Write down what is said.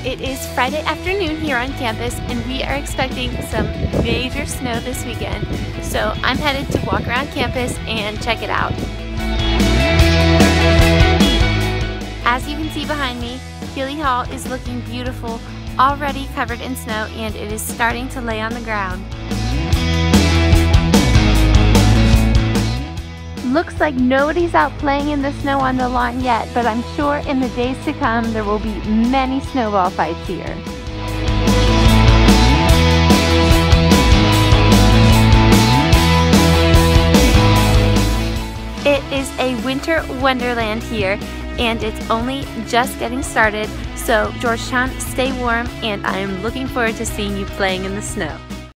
It is Friday afternoon here on campus and we are expecting some major snow this weekend. So I'm headed to walk around campus and check it out. As you can see behind me, Healy Hall is looking beautiful, already covered in snow, and it is starting to lay on the ground. Looks like nobody's out playing in the snow on the lawn yet, but I'm sure in the days to come there will be many snowball fights here. It is a winter wonderland here, and it's only just getting started, so Georgetown, stay warm, and I am looking forward to seeing you playing in the snow.